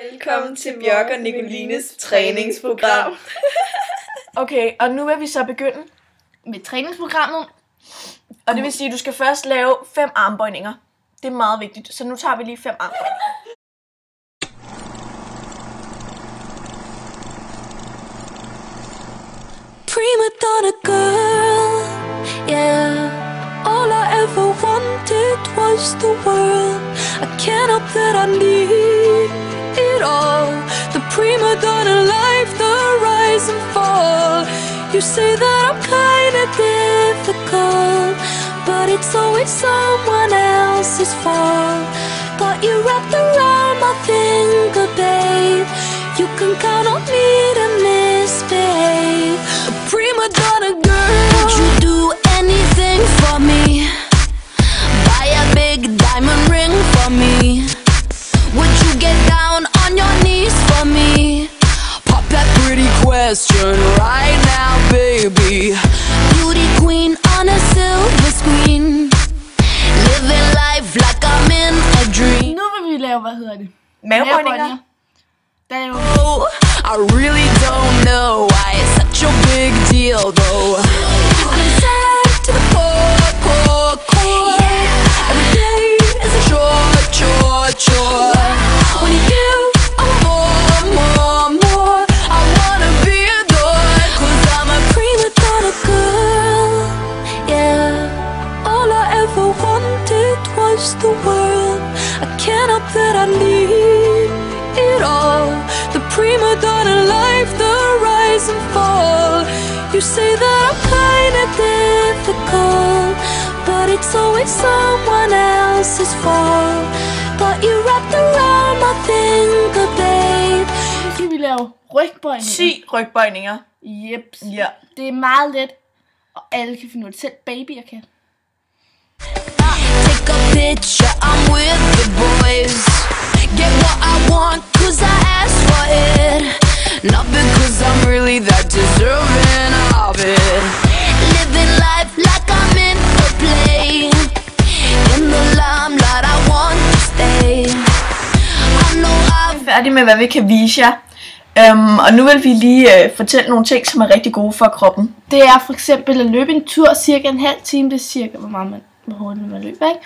Velkommen til Bjørk og Nicolines træningsprogram. Okay, og nu vil vi så begynde med træningsprogrammet. Og det vil sige, at du skal først lave 5 armbøjninger. Det er meget vigtigt, så nu tager vi lige 5 armbøjninger. Prima donna girl, yeah. All I ever wanted was the world. I can't help that I need it all. The prima donna life, the rise and fall. You say that I'm kinda difficult, but it's always someone else's fault. Got you wrapped around my finger, babe. You can count on me to misbehave. A prima donna girl, would you do anything for me? Buy a big diamond ring for me? Would you get down on your knees for me? Pop that pretty question right now, baby. Beauty queen on a silver screen, living life like I'm in a dream. Nu vil vi lave, hvad hedder det? Mavebøjninger. Oh, I really don't know why it's such a big deal, though. I'm sad to the core. Every day is a chore. When you give, I want more. I wanna be adored, 'cause I'm a prima donna girl, yeah. All I ever wanted was the world. I can't help that I need it all. The prima donna life, the rise and fall. You say that I'm kinda difficult, but it's always someone else's fault. Got you wrapped around my finger, babe. Nu skal vi lave rygbøjninger. 10 rygbøjninger. Jeps. Ja. Det er meget let, og alle kan finde ud af det. Selv babyer kan. Take a picture, I'm with the boys. Get what I want, 'cause I asked for it. Not because I'm really that deserving of it. Living life like I'm in a play. In the limelight, I want to stay. I know I've Færdig med, hvad vi kan vise jer. Og nu vil vi lige fortælle nogle ting, som er rigtig gode for kroppen. Det er for eksempel at løbe en tur cirka en halv time. Det er cirka, hvor hurtigt man løber, ikke?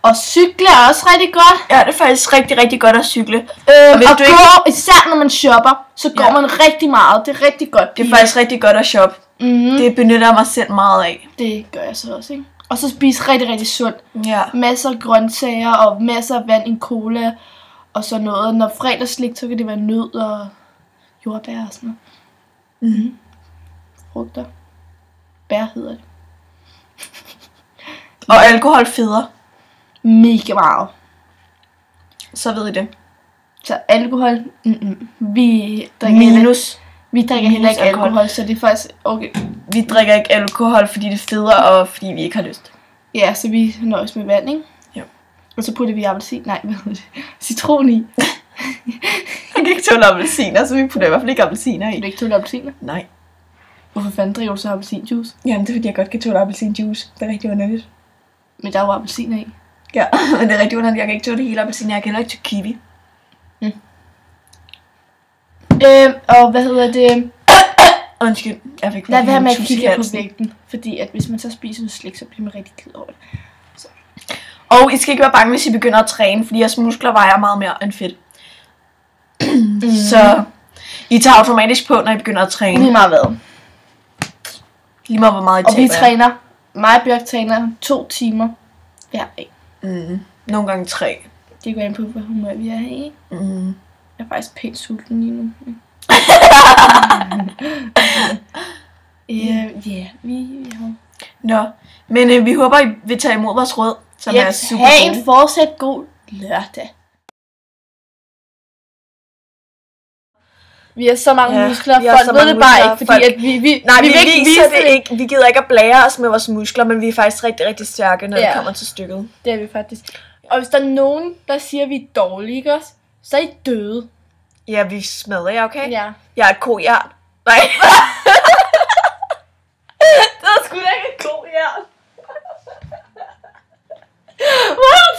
Og cykle er også rigtig godt. Ja, det er faktisk rigtig, rigtig godt at cykle. Og hvis du gå, især når man shopper, så går man rigtig meget. Det er rigtig godt. Det er faktisk rigtig godt at shoppe. Det benytter jeg mig selv meget af. Det gør jeg så også, ikke? Og så spise rigtig, rigtig sundt. Ja. Masser af grøntsager og masser af vand, en cola og sådan noget. Når fredagsslik, så kan det være nød og jordbær og sådan noget. Frugter. Bær hedder det. Og alkohol feder. Mega meget. Så ved I det. Så alkohol, vi drikker Minus. Vi drikker heller ikke alkohol, så det er faktisk okay. Vi drikker ikke alkohol, fordi det feder, og fordi vi ikke har lyst. Ja, så vi nøjes med vand, ikke? Jo. Og så putter vi appelsin, nej, hvad hedder det? Citron i. Jeg kan ikke tåle appelsiner, så vi putter i hvert fald ikke appelsiner i. Vil du ikke tåle appelsiner? Nej. Hvorfor fanden drikker du så appelsinjuice? Jamen, det er fordi, jeg godt kan tåle appelsinjuice. Det er rigtig underligt. Men der er jo appelsiner i. Ja, men det er rigtig underligt. Jeg kan ikke tåle det hele appelsin. Jeg kan heller ikke til kiwi. Og hvad hedder det? Undskyld, jeg fik Lad være med at tus i kigge på halsen. vægten. Fordi at hvis man så spiser noget slik, så bliver man rigtig ked over det. Og I skal ikke være bange, hvis I begynder at træne, fordi jeres muskler vejer meget mere end fedt. Så I tager automatisk på, når I begynder at træne. Lige meget hvad. Lige meget hvor meget I Og vi taber. træner, mig og Bjørk træner 2 timer hver dag. Nogle gange 3. Det går an på, hvad humør vi er i. Jeg er faktisk pænt sulten lige nu. Ja, vi har... Nå, men vi håber, I vil tage imod vores råd, som er super have gode. en fortsat god lørdag. Vi har så mange muskler, vi har så folk ved mange det bare muskler, ikke, fordi at vi Nej, vi vil ikke viser vise det ikke. Vi gider ikke at blære os med vores muskler, men vi er faktisk rigtig, rigtig stærke, når det kommer til stykket. Det er vi faktisk. Og hvis der er nogen, der siger, at vi er dårlige, ikke også? Så er I døde. Ja, vi smadrer jer, okay? Ja. Jeg er et kojern. Nej. Det er sgu da ikke et kojern. What?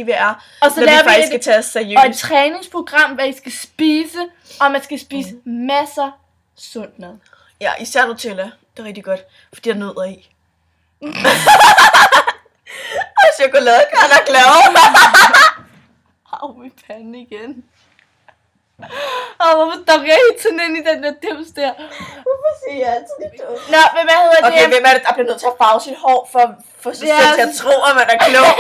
vigtige vi er, Og så når laver vi faktisk vi skal tage os og et seriøst. træningsprogram, hvad I skal spise, og man skal spise masser sundt mad. Ja, især Nutella. Det er rigtig godt, fordi der er nødder i. Og chokoladekran er glad. Au, min pande igen. Hvorfor står jeg helt sådan ind i den der dims der? Hvorfor siger jeg altid det dumt? Nå, men hvad hedder Okay, det? hvem er det, der bliver nødt til at farve sit hår for at få sig Ja. selv til at tro, at man er klog?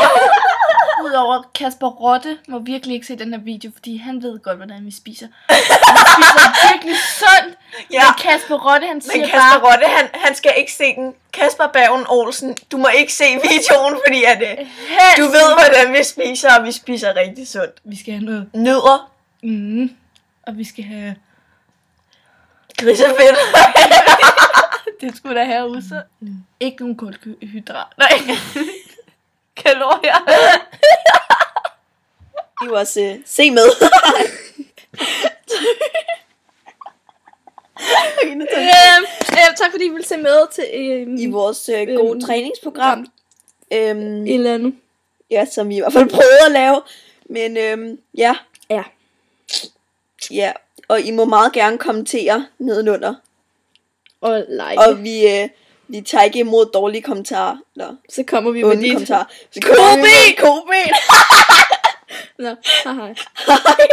Udover Kasper Rotte må virkelig ikke se den her video, fordi han ved godt, hvordan vi spiser. Vi spiser virkelig sundt. Ja. Men Kasper Rotte, han siger Men Kasper bare... Rotte, han skal ikke se den. Kasper Bergen Olsen, du må ikke se videoen, fordi at, du ved, hvordan vi spiser, og vi spiser rigtig sundt. Vi skal have noget. Nødder, Og vi skal have... grisefedt. Det skulle da have usundt. Ikke nogen kulhydrat. Nej. Kalorier. I vil også se med. Tak fordi I ville se med til I vores gode træningsprogram. et eller andet. Ja, som vi i hvert fald prøvede at lave. Men ja. Ja. Ja, og I må meget gerne kommentere nedenunder. Og like. Og vi tager ikke imod dårlige kommentarer. Eller Så kommer vi med onde dit. kommentarer. Så kommer vi med Koben! Nå, hej. Hej.